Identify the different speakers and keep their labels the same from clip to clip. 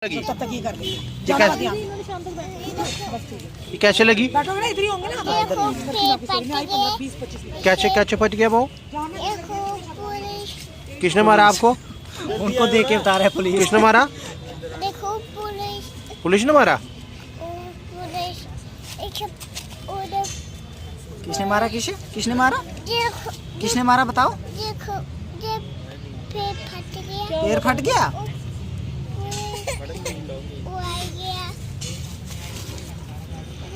Speaker 1: लगी
Speaker 2: तब तक ये कर लेंगे।
Speaker 1: ये
Speaker 2: ज्यादा
Speaker 1: कैसे
Speaker 2: मत यहाँ। बस ठीक है।
Speaker 1: ये कैसे लगी?
Speaker 2: बैठोगे ना इधर ही होंगे ना। इधर ही होंगे। वापस आई 15-20-25 मिनट।
Speaker 1: कैसे कैसे फट गया वो? किसने मारा आपको?
Speaker 2: उनको देख के बता रहा है पुलिस।
Speaker 1: किसने मारा?
Speaker 3: देखो पुलिस
Speaker 1: पुलिस ने मारा?
Speaker 3: पुलिस उधर
Speaker 2: किसने मारा? किसने मारा?
Speaker 3: देखो
Speaker 2: किसने मारा बताओ?
Speaker 3: देखो ये पैर फट गया
Speaker 2: पैर फट गया।
Speaker 3: वो आ गया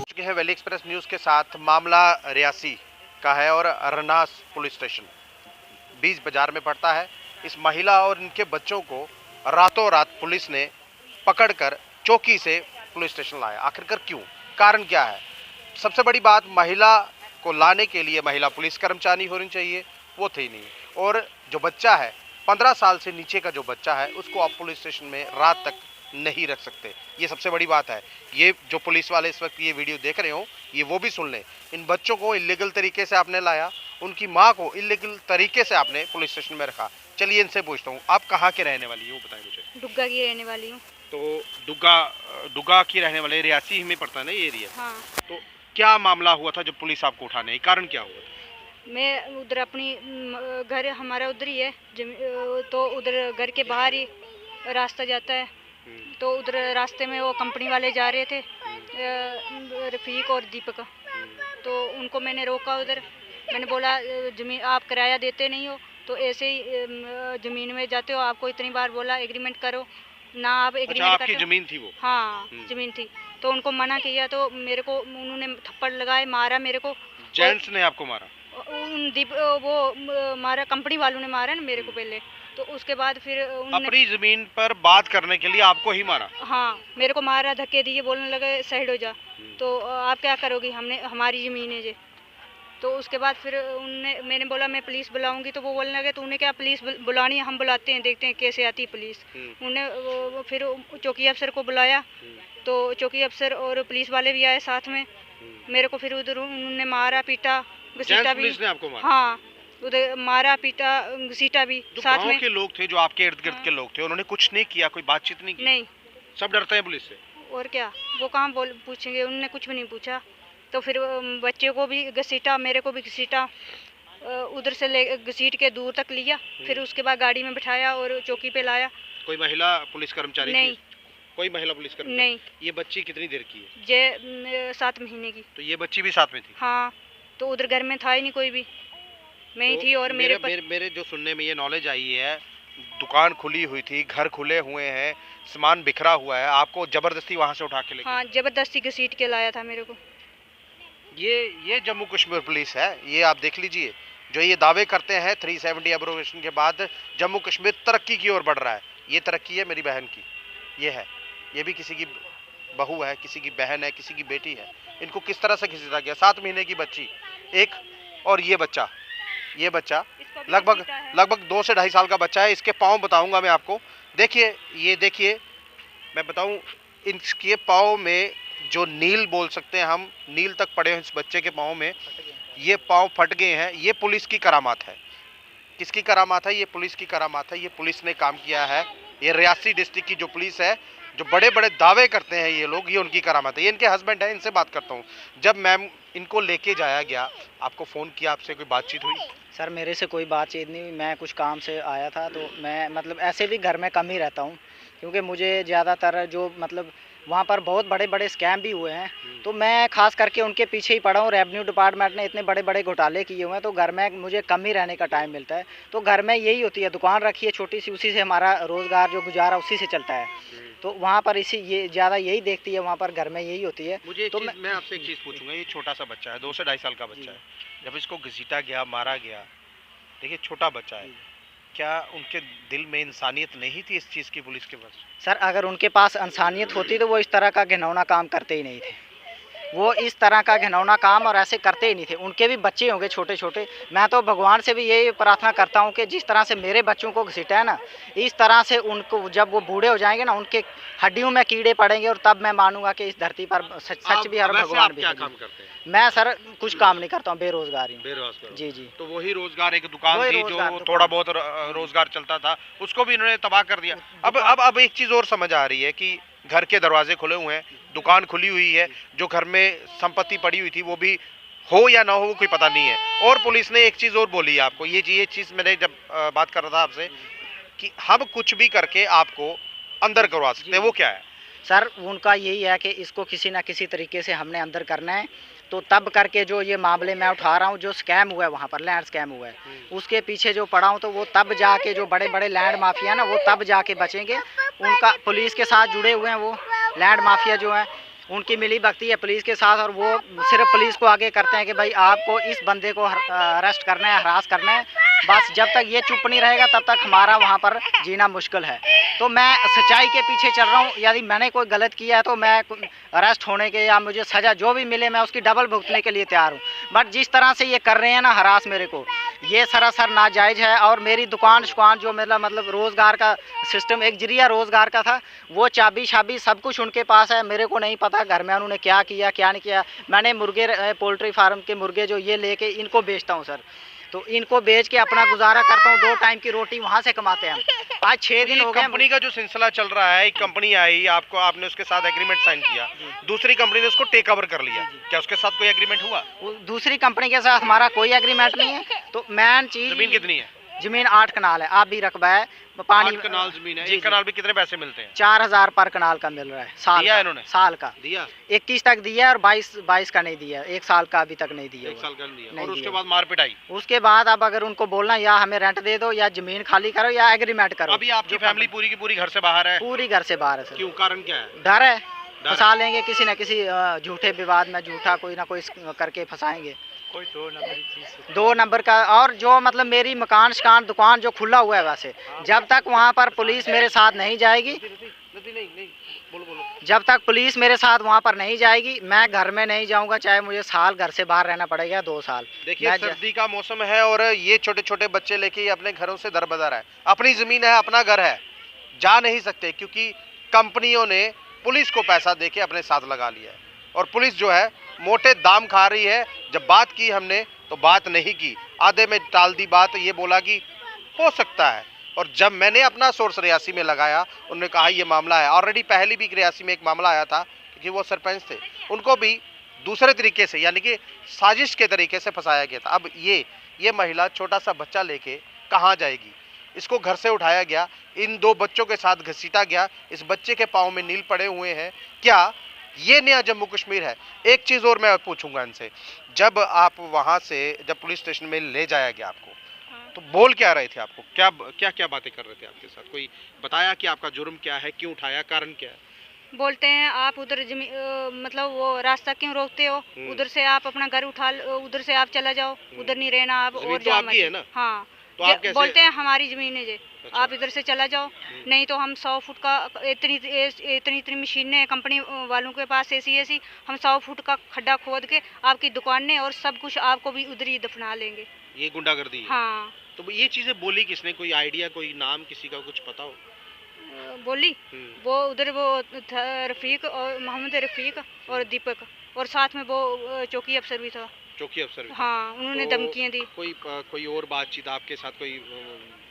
Speaker 1: चुके हैं वैली एक्सप्रेस न्यूज़ के साथ। मामला रियासी का है और अरनास पुलिस स्टेशन बीच बाजार में पड़ता है। इस महिला और इनके बच्चों को रातों रात पुलिस ने पकड़कर चौकी से पुलिस स्टेशन लाया। आखिरकार क्यों? कारण क्या है? सबसे बड़ी बात, महिला को लाने के लिए महिला पुलिस कर्मचारी होनी चाहिए, वो थी नहीं। और जो बच्चा है 15 साल से नीचे का जो बच्चा है उसको आप पुलिस स्टेशन में रात तक नहीं रख सकते। ये सबसे बड़ी बात है। ये जो पुलिस वाले इस वक्त ये वीडियो देख रहे हो, ये वो भी सुन लें। इन बच्चों को इलीगल तरीके से आपने लाया, उनकी माँ को इलीगल तरीके से आपने पुलिस स्टेशन में रखा। चलिए इनसे पूछता हूँ, आप कहाँ के रहने वाली हो, बताएं मुझे।
Speaker 4: दुग्गा की रहने वाली हूँ।
Speaker 1: तो दुग्गा की रहने वाले, रियासी में पड़ता है ना ये एरिया।
Speaker 4: हाँ,
Speaker 1: तो क्या मामला हुआ था जब पुलिस आपको उठाने आई? कारण क्या हुआ था?
Speaker 4: मैं उधर अपनी घर हमारा उधर ही है तो उधर घर के बाहर ही रास्ता जाता है। तो उधर रास्ते में वो कंपनी वाले जा रहे थे, रफ़ीक और दीपक। तो उनको मैंने रोका उधर। मैंने बोला ज़मीन आप किराया देते नहीं हो तो ऐसे ही ज़मीन में जाते हो, आपको इतनी बार बोला एग्रीमेंट करो ना, आप
Speaker 1: अच्छा,
Speaker 4: एग्रीमेंट
Speaker 1: आपकी
Speaker 4: करते हो।
Speaker 1: जमीन थी वो?
Speaker 4: हाँ, ज़मीन थी। तो उनको मना किया तो मेरे को उन्होंने थप्पड़ लगाए, मारा मेरे को।
Speaker 1: जेंट्स ने आपको मारा?
Speaker 4: वो मारा, कंपनी वालों ने मारा ना मेरे को पहले। तो उसके बाद फिर उन्होंने
Speaker 1: अपनी जमीन पर बात करने के लिए आपको ही मारा?
Speaker 4: हाँ, मेरे को मारा, धक्के दिए, बोलने लगे साइड हो जा। तो आप क्या करोगी, हमने हमारी ज़मीन है जे। तो उसके बाद फिर मैंने बोला मैं पुलिस बुलाऊंगी। तो वो बोलने लगे तूने क्या पुलिस बुलानी है, हम बुलाते हैं, देखते हैं कैसे आती है पुलिस। उन्होंने फिर चौकी अफसर को बुलाया। तो चौकी अफसर और पुलिस वाले भी आए साथ में। मेरे को फिर उधर उन्होंने मारा पीटा, घसीटा भी।
Speaker 1: पुलिस ने आपको मारा?
Speaker 4: हाँ, उधर मारा पीटा घसीटा भी
Speaker 1: जो
Speaker 4: साथ
Speaker 1: गांव
Speaker 4: में।
Speaker 1: के लोग थे, जो आपके इर्द गिर्द के लोग थे, उन्होंने कुछ नहीं किया, कोई बातचीत नहीं की?
Speaker 4: नहीं,
Speaker 1: सब डरते हैं पुलिस से?
Speaker 4: और क्या, वो कहाँ पूछेंगे, उन्होंने कुछ भी नहीं पूछा। तो फिर बच्चे को भी घसीटा, मेरे को भी घसीटा, उधर से ले घसीट के दूर तक लिया। फिर उसके बाद गाड़ी में बिठाया और चौकी पे लाया।
Speaker 1: कोई महिला पुलिस कर्मचारी
Speaker 4: नहीं।
Speaker 1: थी? कोई महिला पुलिस कर्मचारी
Speaker 4: नहीं।
Speaker 1: ये बच्ची कितनी देर की है?
Speaker 4: जे 7 महीने की।
Speaker 1: तो ये बच्ची भी साथ में थी?
Speaker 4: हाँ, तो उधर घर में था ही नहीं कोई भी, मैं ही
Speaker 1: तो
Speaker 4: थी। और
Speaker 1: मेरे जो सुनने में ये नॉलेज आई है, दुकान खुली हुई थी, घर खुले हुए हैं, सामान बिखरा हुआ है, आपको जबरदस्ती वहां से उठा के लेके?
Speaker 4: हाँ, जबरदस्ती घसीट के लाया था मेरे को।
Speaker 1: ये जम्मू कश्मीर पुलिस है। ये आप देख लीजिए, जो ये दावे करते हैं 370 एब्रोगेशन के बाद जम्मू कश्मीर तरक्की की ओर बढ़ रहा है। ये तरक्की है मेरी बहन की, ये है। ये भी किसी की बहू है, किसी की बहन है, किसी की बेटी है। इनको किस तरह से घसीटा गया? 7 महीने की बच्ची एक, और ये बच्चा लगभग 2 से 2.5 साल का बच्चा है। इसके पाँव बताऊंगा मैं आपको। देखिए, ये देखिए, मैं बताऊं, इनके पाँव में जो नील बोल सकते हैं हम, नील तक पड़े हैं इस बच्चे के पाँव में। ये पाँव फट गए हैं। ये पुलिस की करामात है। किसकी करामात है? ये पुलिस की करामात है। ये पुलिस ने काम किया है। ये रियासी डिस्ट्रिक्ट की जो पुलिस है, जो बड़े बड़े दावे करते हैं ये लोग, ये उनकी करामात है। ये इनके हस्बैंड है, इनसे बात करता हूँ। जब मैम इनको लेके जाया गया, आपको फ़ोन किया, आपसे कोई बातचीत हुई?
Speaker 5: सर मेरे से कोई बातचीत नहीं हुई। मैं कुछ काम से आया था, तो मैं मतलब ऐसे भी घर में कम ही रहता हूँ, क्योंकि मुझे ज़्यादातर जो मतलब वहाँ पर बहुत बड़े बड़े स्कैम भी हुए हैं, तो मैं खास करके उनके पीछे ही पड़ा हूँ। रेवेन्यू डिपार्टमेंट ने इतने बड़े बड़े घोटाले किए हुए हैं, तो घर में मुझे कम ही रहने का टाइम मिलता है। तो घर में यही होती है, दुकान रखी है छोटी सी, उसी से हमारा रोज़गार जो गुजारा उसी से चलता है। तो वहाँ पर ये ज़्यादा यही देखती है, वहाँ पर घर में यही होती है।
Speaker 1: मुझे
Speaker 5: तो
Speaker 1: मैं आपसे एक चीज़ पूछूंगा। ये छोटा सा बच्चा है, 2 से 2.5 साल का बच्चा है। जब इसको घसीटा गया, मारा गया, देखिए छोटा बच्चा है, क्या उनके दिल में इंसानियत नहीं थी इस चीज़ की, पुलिस के पास?
Speaker 5: सर अगर उनके पास इंसानियत होती तो वो इस तरह का घिनौना काम करते ही नहीं थे। वो इस तरह का घिनौना काम और ऐसे करते ही नहीं थे। उनके भी बच्चे होंगे छोटे छोटे। मैं तो भगवान से भी यही प्रार्थना करता हूँ कि जिस तरह से मेरे बच्चों को घसीटा है ना, इस तरह से उनको जब वो बूढ़े हो जाएंगे ना, उनके हड्डियों में कीड़े पड़ेंगे और तब मैं मानूंगा कि इस धरती पर सच भी हर भगवान भी
Speaker 1: क्या
Speaker 5: है।
Speaker 1: काम करते हैं?
Speaker 5: मैं सर कुछ काम नहीं करता हूँ, बेरोजगारी हूँ।
Speaker 1: बेरोजगार।
Speaker 5: जी जी।
Speaker 1: तो वही रोजगार, एक दुकान
Speaker 5: वही
Speaker 1: थी
Speaker 5: रोजगार
Speaker 1: जो
Speaker 5: दुकान।
Speaker 1: थोड़ा बहुत रोजगार चलता था, उसको भी इन्होंने तबाह कर दिया। अब एक चीज और समझ आ रही है कि घर के दरवाजे खुले हुए हैं, दुकान खुली हुई है, जो घर में संपत्ति पड़ी हुई थी वो भी हो या ना हो कोई पता नहीं है। और पुलिस ने एक चीज और बोली है आपको, ये चीज मैंने जब बात कर रहा था आपसे कि हम कुछ भी करके आपको अंदर करवा सकते हैं, वो क्या है?
Speaker 5: सर उनका यही है कि इसको किसी ना किसी तरीके से हमने अंदर करना है। तो तब करके जो ये मामले मैं उठा रहा हूँ, जो स्कैम हुआ है वहाँ पर, लैंड स्कैम हुआ है, उसके पीछे जो पड़ा हूँ, तो वो तब जाके जो बड़े बड़े लैंड माफिया ना, वो तब जाके बचेंगे। उनका पुलिस के साथ जुड़े हुए हैं वो लैंड माफिया जो है, उनकी मिली भगती है पुलिस के साथ। और वो सिर्फ पुलिस को आगे करते हैं कि भाई आपको इस बंदे को अरेस्ट करना है, हरास करना है। बस जब तक ये चुप नहीं रहेगा तब तक हमारा वहाँ पर जीना मुश्किल है। तो मैं सच्चाई के पीछे चल रहा हूँ। यदि मैंने कोई गलत किया है तो मैं अरेस्ट होने के या मुझे सज़ा जो भी मिले मैं उसकी डबल भुगतने के लिए तैयार हूँ। बट जिस तरह से ये कर रहे हैं ना हरास मेरे को, ये सरासर नाजायज़ है। और मेरी दुकान शुकान जो मेरा मतलब रोज़गार का सिस्टम एक जरिया रोज़गार का था, वो चाबी शाबी सब कुछ उनके पास है। मेरे को नहीं पता घर में उन्होंने क्या किया क्या नहीं किया। मैंने मुर्गे पोल्ट्री फार्म के मुर्गे जो ये लेके इनको बेचता हूँ सर, तो इनको बेच के अपना गुजारा करता हूँ। 2 टाइम की रोटी वहाँ से कमाते हैं। आज 6 दिन हो गए।
Speaker 1: कंपनी का जो सिलसिला चल रहा है, एक कंपनी आई आपको, आपने उसके साथ एग्रीमेंट साइन किया, दूसरी कंपनी ने उसको टेक ओवर कर लिया, क्या उसके साथ कोई एग्रीमेंट हुआ?
Speaker 5: दूसरी कंपनी के साथ हमारा कोई एग्रीमेंट नहीं है। तो मेन चीज,
Speaker 1: जमीन कितनी है?
Speaker 5: जमीन 8 कनाल है, आप भी रकबा है, पानी
Speaker 1: 8 कनाल जमीन है।
Speaker 5: जी,
Speaker 1: एक कनाल भी कितने पैसे मिलते हैं?
Speaker 5: 4000 पर कनाल का मिल रहा है। साल
Speaker 1: दिया
Speaker 5: का,
Speaker 1: इन्होंने?
Speaker 5: साल का
Speaker 1: दिया
Speaker 5: 21 तक दिया और 22 का नहीं दिया। 1 साल का अभी तक नहीं दिया।
Speaker 1: 1 साल का नहीं दिया।
Speaker 5: नहीं
Speaker 1: और उसके
Speaker 5: दिया।
Speaker 1: बाद मारपीट आई।
Speaker 5: उसके बाद अब अगर उनको बोलना या हमें रेंट दे दो या जमीन खाली करो या एग्रीमेंट करो।
Speaker 1: अभी आपकी फैमिली पूरी की पूरी घर से बाहर है?
Speaker 5: पूरी घर से बाहर है सर।
Speaker 1: क्यों, कारण क्या है?
Speaker 5: डर है, फंसा लेंगे किसी न किसी झूठे विवाद में, झूठा कोई ना कोई करके फंसाएंगे। कोई 2 नंबर का। और जो मतलब मेरी मकान शकान दुकान जो खुला हुआ है, वैसे जब तक वहाँ पर पुलिस मेरे साथ नहीं जाएगी, जब तक पुलिस मेरे साथ वहाँ पर नहीं जाएगी, मैं घर में नहीं जाऊँगा, चाहे मुझे साल घर से बाहर रहना पड़ेगा, 2 साल।
Speaker 1: देखिए सर्दी का मौसम है और ये छोटे छोटे बच्चे लेके अपने घरों से दरबदर है। अपनी जमीन है, अपना घर है, जा नहीं सकते क्योंकि कंपनियों ने पुलिस को पैसा देके अपने साथ लगा लिया है। और पुलिस जो है मोटे दाम खा रही है। जब बात की हमने तो बात नहीं की, आधे में टाल दी बात, ये बोला कि हो सकता है। और जब मैंने अपना सोर्स रियासी में लगाया, उन्होंने कहा ये मामला है। ऑलरेडी पहली भी रियासी में एक मामला आया था क्योंकि वो सरपंच थे, उनको भी दूसरे तरीके से यानी कि साजिश के तरीके से फंसाया गया था। अब ये महिला छोटा सा बच्चा लेके कहाँ जाएगी? इसको घर से उठाया गया, इन 2 बच्चों के साथ घसीटा गया। इस बच्चे के पाँव में नील पड़े हुए हैं। क्या ये नया जम्मू कश्मीर है? एक चीज़ और मैं पूछूंगा इनसे, जब आप वहाँ से जब पुलिस स्टेशन में ले जाया गया आपको, तो बोल क्या रहे थे आपको? क्या बातें कर रहे थे आपके साथ? कोई बताया कि आपका जुर्म क्या है, क्यों उठाया, कारण क्या है?
Speaker 4: बोलते हैं आप उधर मतलब वो रास्ता क्यों रोकते हो, उधर से आप अपना घर उठा उधर से आप चला जाओ, उधर नहीं रहना आप। और
Speaker 1: तो आपकी है ना?
Speaker 4: हाँ,
Speaker 1: तो आप कैसे?
Speaker 4: बोलते हैं हमारी जमीन है,
Speaker 1: अच्छा।
Speaker 4: आप इधर से चला जाओ, नहीं तो हम 100 फुट का इतनी मशीनें कंपनी वालों के पास ऐसी हम 100 फुट का खड्डा खोद के आपकी दुकानें और सब कुछ आपको भी उधर ही दफना लेंगे।
Speaker 1: ये गुंडागर्दी है?
Speaker 4: हाँ।
Speaker 1: तो ये चीजें बोली किसने? कोई आइडिया, कोई नाम किसी का कुछ पता हो?
Speaker 4: बोली वो उधर वो रफीक और मोहम्मद रफीक और दीपक, और साथ में वो चौकी अफसर भी था।
Speaker 1: चौकी अफसर?
Speaker 4: हाँ, उन्होंने
Speaker 1: तो
Speaker 4: धमकियाँ दी।
Speaker 1: कोई और बातचीत आपके साथ, कोई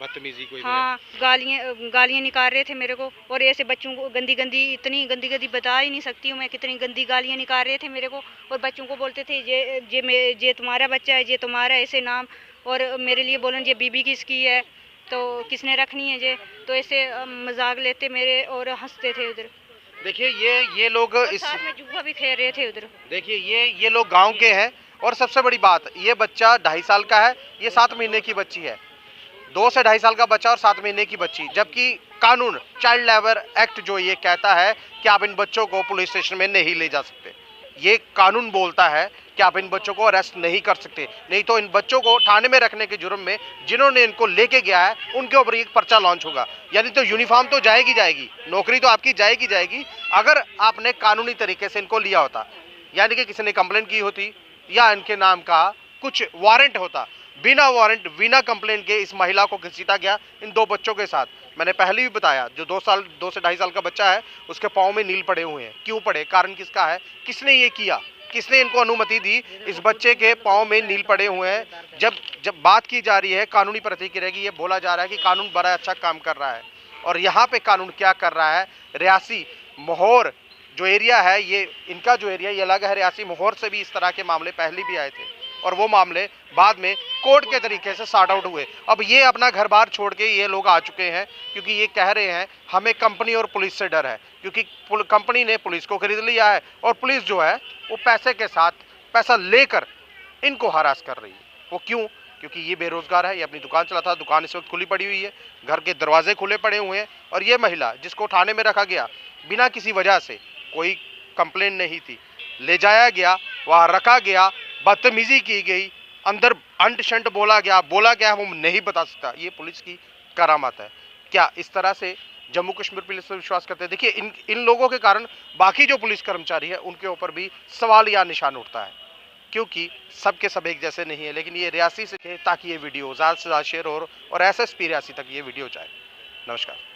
Speaker 1: बदतमीजी, कोई?
Speaker 4: हाँ, गालियाँ निकाल रहे थे मेरे को, और ऐसे बच्चों को इतनी गंदी बता ही नहीं सकती हूँ मैं, कितनी गंदी गालियाँ निकाल रहे थे मेरे को। और बच्चों को बोलते थे ये तुम्हारा बच्चा है, ये तुम्हारा ऐसे नाम, और मेरे लिए बोलन ये बीबी किसकी है, तो किसने रखनी है ये, तो ऐसे मजाक लेते मेरे और हंसते थे उधर।
Speaker 1: देखिए ये लोग इस
Speaker 4: साथ में जुआ भी खेल रहे थे उधर।
Speaker 1: देखिए ये लोग गांव के हैं। और सबसे बड़ी बात, ये बच्चा 2.5 साल का है, ये 7 महीने की बच्ची है। 2 से 2.5 साल का बच्चा और 7 महीने की बच्ची, जबकि कानून चाइल्ड लेबर एक्ट जो ये कहता है कि आप इन बच्चों को पुलिस स्टेशन में नहीं ले जा सकते। ये कानून बोलता है कि आप इन बच्चों को अरेस्ट नहीं कर सकते, नहीं तो इन बच्चों को थाने में रखने के जुर्म में जिन्होंने इनको लेके गया है उनके ऊपर एक पर्चा लॉन्च होगा। यानी तो यूनिफॉर्म तो जाएगी, नौकरी तो आपकी जाएगी, अगर आपने कानूनी तरीके से इनको लिया होता। यानी कि किसी ने कंप्लेंट की होती या इनके नाम का कुछ वारंट होता। बिना वारंट बिना कंप्लेंट के इस महिला को घसीटा गया इन 2 बच्चों के साथ। मैंने पहले भी बताया, जो 2 से 2.5 साल का बच्चा है उसके पाँव में नील पड़े हुए हैं। क्यों पड़े, कारण किसका है, किसने ये किया, किसने इनको अनुमति दी, इस बच्चे के पाँव में नील पड़े हुए हैं। जब बात की जा रही है कानूनी प्रतिक्रिया की, ये बोला जा रहा है कि कानून बड़ा अच्छा काम कर रहा है, और यहाँ पे कानून क्या कर रहा है, रियासी मोहर जो एरिया है, ये इनका जो एरिया ये अलग है। रियासी मोहर से भी इस तरह के मामले पहले भी आए थे और वो मामले बाद में कोर्ट के तरीके से सॉर्ट आउट हुए। अब ये अपना घर बार छोड़ के ये लोग आ चुके हैं क्योंकि ये कह रहे हैं हमें कंपनी और पुलिस से डर है, क्योंकि कंपनी ने पुलिस को खरीद लिया है और पुलिस जो है वो पैसे के साथ पैसा लेकर इनको हरास कर रही है। वो क्यों, क्योंकि ये बेरोजगार है, ये अपनी दुकान चलाता है, दुकान इस वक्त खुली पड़ी हुई है, घर के दरवाजे खुले पड़े हुए हैं, और ये महिला जिसको थाने में रखा गया बिना किसी वजह से, कोई कंप्लेंट नहीं थी, ले जाया गया, वहाँ रखा गया, बदतमीजी की गई, अंदर अंट शंट बोला गया हम नहीं बता सकता। ये पुलिस की करामात है। क्या इस तरह से जम्मू कश्मीर पुलिस पर विश्वास करते हैं? देखिए इन लोगों के कारण बाकी जो पुलिस कर्मचारी है उनके ऊपर भी सवाल या निशान उठता है, क्योंकि सबके सब एक जैसे नहीं है। लेकिन ये रियासी से ताकि ये वीडियो ज़्यादा से ज़्यादा शेयर हो और एसएसपी रियासी तक ये वीडियो जाए। नमस्कार।